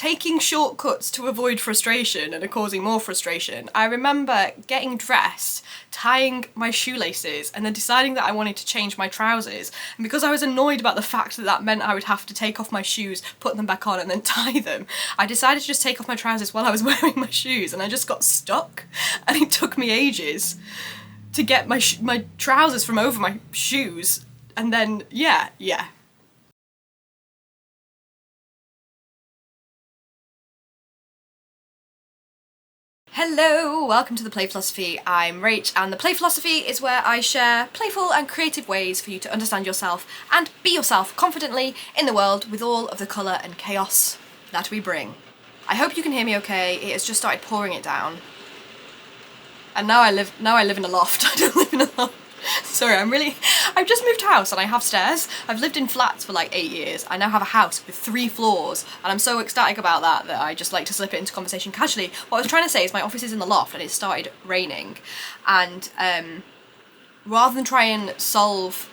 taking shortcuts to avoid frustration and are causing more frustration. I remember getting dressed, tying my shoelaces, and then deciding that I wanted to change my trousers. And because I was annoyed about the fact that that meant I would have to take off my shoes, put them back on, and then tie them, I decided to just take off my trousers while I was wearing my shoes, and I just got stuck. And it took me ages to get my trousers from over my shoes, and then, yeah. Hello, welcome to The Play Philosophy. I'm Rach, and The Play Philosophy is where I share playful and creative ways for you to understand yourself and be yourself confidently in the world with all of the colour and chaos that we bring. I hope you can hear me okay. It has just started pouring it down. And now I live in a loft. I don't live in a loft. Sorry, I've just moved house and I have stairs. I've lived in flats for like 8 years. I now have a house with 3 floors, and I'm so ecstatic about that I just like to slip it into conversation casually. What I was trying to say is my office is in the loft and it started raining, and rather than try and solve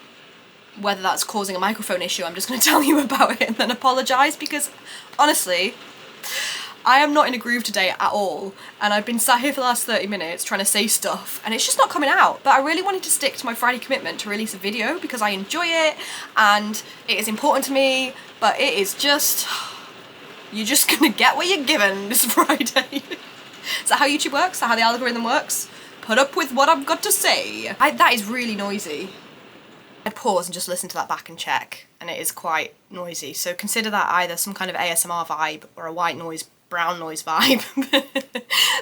whether that's causing a microphone issue, I'm just going to tell you about it and then apologise, because honestly, I am not in a groove today at all, and I've been sat here for the last 30 minutes trying to say stuff and it's just not coming out. But I really wanted to stick to my Friday commitment to release a video because I enjoy it and it is important to me, but it is just, you're just gonna get what you're given this Friday. Is that how YouTube works? Is that how the algorithm works? Put up with what I've got to say. That is really noisy. I'd pause and just listen to that back and check, and it is quite noisy. So consider that either some kind of ASMR vibe or a white noise, brown noise vibe.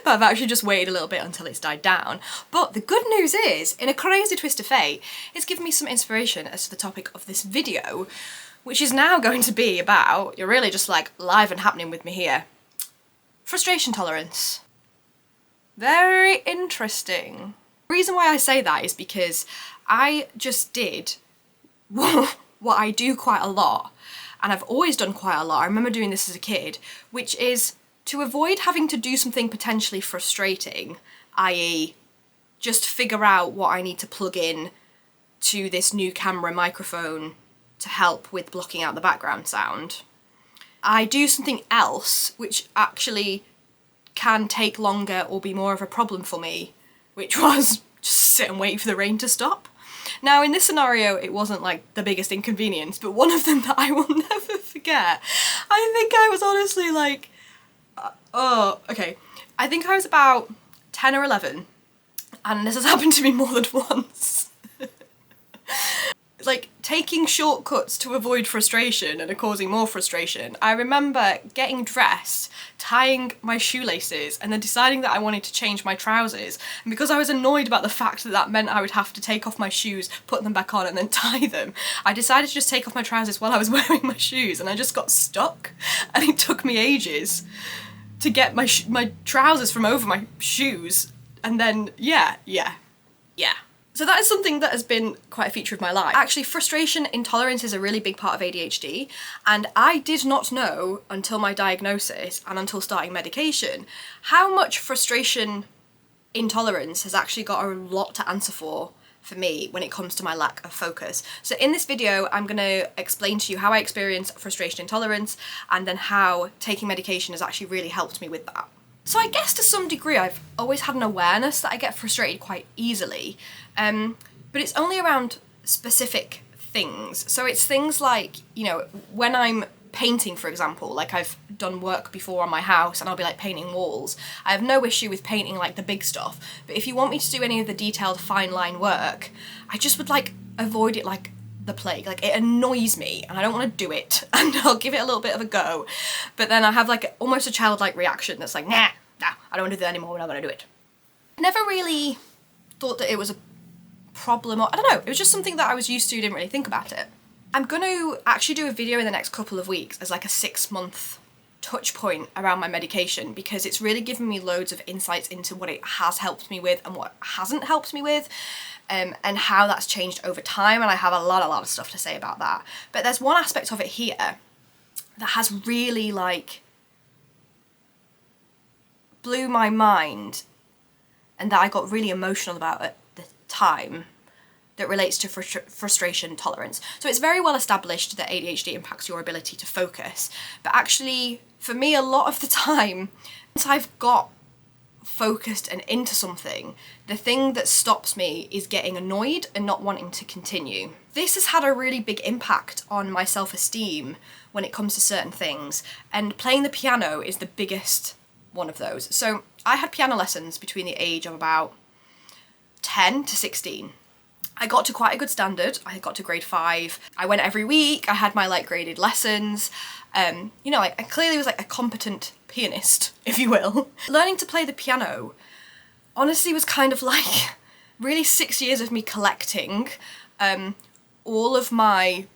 But I've actually just waited a little bit until it's died down. But the good news is, in a crazy twist of fate, it's given me some inspiration as to the topic of this video, which is now going to be about, you're really just like live and happening with me here, frustration tolerance. Very interesting. The reason why I say that is because I just did what I do quite a lot, and I've always done quite a lot. I remember doing this as a kid, which is to avoid having to do something potentially frustrating, i.e. just figure out what I need to plug in to this new camera microphone to help with blocking out the background sound. I do something else which actually can take longer or be more of a problem for me, which was just sit and wait for the rain to stop. Now, in this scenario, it wasn't like the biggest inconvenience, but one of them that I will never forget, I think I was honestly like, I think I was about 10 or 11, and this has happened to me more than once. Like, taking shortcuts to avoid frustration and are causing more frustration. I remember getting dressed, tying my shoelaces, and then deciding that I wanted to change my trousers. And because I was annoyed about the fact that that meant I would have to take off my shoes, put them back on, and then tie them, I decided to just take off my trousers while I was wearing my shoes, and I just got stuck. And it took me ages to get my trousers from over my shoes, and then, yeah. So that is something that has been quite a feature of my life. Actually, frustration intolerance is a really big part of ADHD, and I did not know until my diagnosis and until starting medication how much frustration intolerance has actually got a lot to answer for me when it comes to my lack of focus. So in this video, I'm going to explain to you how I experience frustration intolerance and then how taking medication has actually really helped me with that. So I guess to some degree I've always had an awareness that I get frustrated quite easily, but it's only around specific things. So it's things like, you know, when I'm painting, for example, like I've done work before on my house and I'll be like painting walls. I have no issue with painting like the big stuff, but if you want me to do any of the detailed fine line work, I just would like avoid it like the plague. Like, it annoys me and I don't want to do it, and I'll give it a little bit of a go, but then I have like almost a childlike reaction that's like, nah, I don't want to do that anymore, we're not going to do it. I never really thought that it was a problem, or I don't know, it was just something that I was used to, didn't really think about it. I'm going to actually do a video in the next couple of weeks as like a 6-month touch point around my medication, because it's really given me loads of insights into what it has helped me with and what hasn't helped me with, and how that's changed over time, and I have a lot of stuff to say about that. But there's one aspect of it here that has really like blew my mind and that I got really emotional about at the time, that relates to frustration tolerance. So it's very well established that ADHD impacts your ability to focus, but actually for me a lot of the time, once I've got focused and into something, the thing that stops me is getting annoyed and not wanting to continue. This has had a really big impact on my self-esteem when it comes to certain things, and playing the piano is the biggest one of those. So I had piano lessons between the age of about 10 to 16. I got to quite a good standard. I got to grade 5. I went every week. I had my like graded lessons. You know, I clearly was like a competent pianist, if you will. Learning to play the piano honestly was kind of like really 6 years of me collecting all of my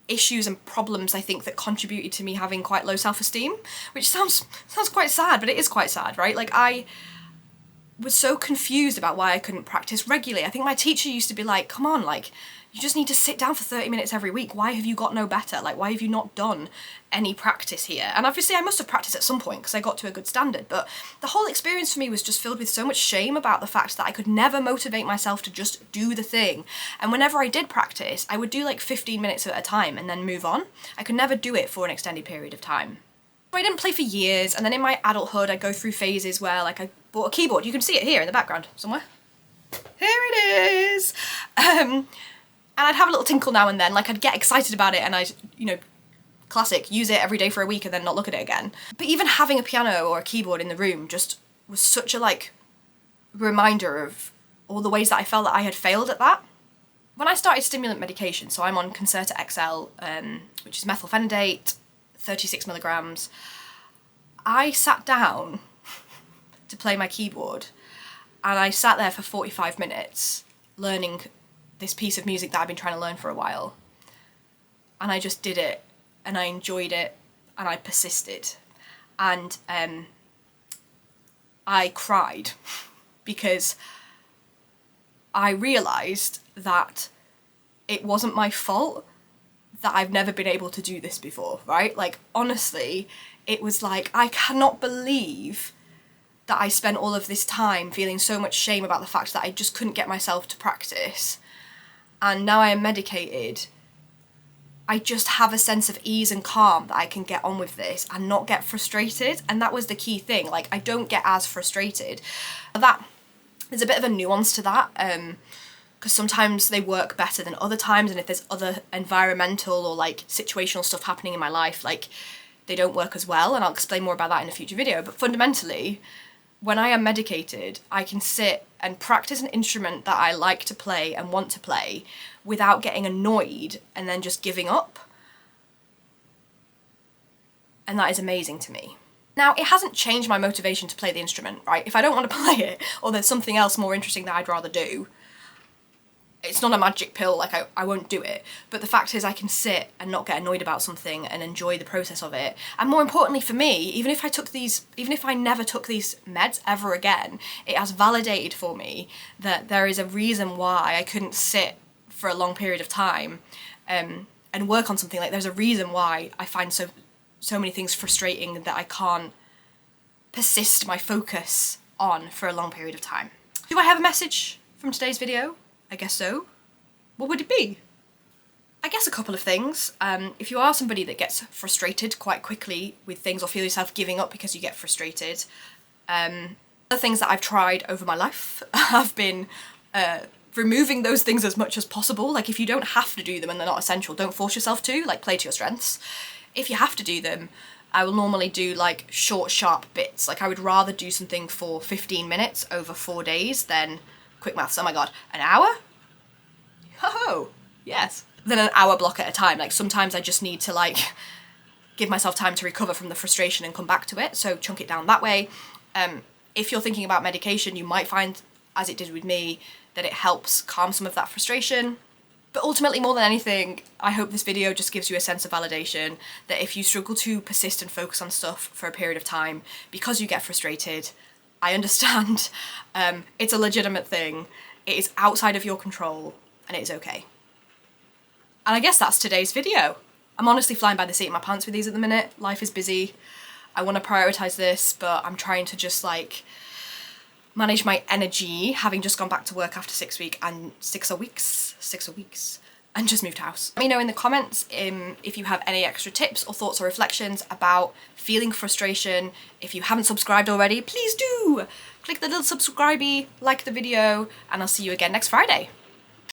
issues and problems, I think, that contributed to me having quite low self-esteem, which sounds quite sad, but it is quite sad, right? Like I was so confused about why I couldn't practice regularly. I think my teacher used to be like, come on, like, you just need to sit down for 30 minutes every week. Why have you got no better? Like, why have you not done any practice here? And obviously I must have practiced at some point because I got to a good standard, but the whole experience for me was just filled with so much shame about the fact that I could never motivate myself to just do the thing. And whenever I did practice, I would do like 15 minutes at a time and then move on. I could never do it for an extended period of time. I didn't play for years, and then in my adulthood I'd go through phases where like I bought a keyboard. You can see it here in the background somewhere. Here it is! And I'd have a little tinkle now and then, like I'd get excited about it and I'd, you know, classic, use it every day for a week and then not look at it again. But even having a piano or a keyboard in the room just was such a like reminder of all the ways that I felt that I had failed at that. When I started stimulant medication, so I'm on Concerta XL, which is methylphenidate, 36 milligrams, I sat down to play my keyboard and I sat there for 45 minutes learning this piece of music that I've been trying to learn for a while. And I just did it and I enjoyed it and I persisted. And I cried because I realised that it wasn't my fault that I've never been able to do this before, right? Like, honestly, it was like, I cannot believe that I spent all of this time feeling so much shame about the fact that I just couldn't get myself to practice. And now I am medicated, I just have a sense of ease and calm that I can get on with this and not get frustrated. And that was the key thing. Like, I don't get as frustrated. There's a bit of a nuance to that, because sometimes they work better than other times, and if there's other environmental or like situational stuff happening in my life, like they don't work as well, and I'll explain more about that in a future video. But fundamentally, when I am medicated, I can sit and practice an instrument that I like to play and want to play without getting annoyed and then just giving up. And that is amazing to me. Now, it hasn't changed my motivation to play the instrument, right? If I don't want to play it, or there's something else more interesting that I'd rather do, it's not a magic pill, like I won't do it. But the fact is I can sit and not get annoyed about something and enjoy the process of it. And more importantly for me, even if I never took these meds ever again, it has validated for me that there is a reason why I couldn't sit for a long period of time and work on something. Like, there's a reason why I find so many things frustrating that I can't persist my focus on for a long period of time. Do I have a message from today's video? I guess so. What would it be? I guess a couple of things. If you are somebody that gets frustrated quite quickly with things or feel yourself giving up because you get frustrated, other things that I've tried over my life have been removing those things as much as possible. Like, if you don't have to do them and they're not essential, don't force yourself to, like, play to your strengths. If you have to do them, I will normally do like short, sharp bits. Like, I would rather do something for 15 minutes over 4 days than, quick maths, oh my god, an hour? Oh, yes. Than an hour block at a time. Like, sometimes I just need to like give myself time to recover from the frustration and come back to it, so chunk it down that way. If you're thinking about medication, you might find, as it did with me, that it helps calm some of that frustration. But ultimately, more than anything, I hope this video just gives you a sense of validation that if you struggle to persist and focus on stuff for a period of time because you get frustrated, I understand. It's a legitimate thing. It is outside of your control, and it is okay. And I guess that's today's video. I'm honestly flying by the seat of my pants with these at the minute. Life is busy. I want to prioritise this, but I'm trying to just like manage my energy, having just gone back to work after 6 weeks. 6 weeks and just moved house. Let me know in the comments if you have any extra tips or thoughts or reflections about feeling frustration. If you haven't subscribed already, please do! Click the little subscribe-y, like the video, and I'll see you again next Friday.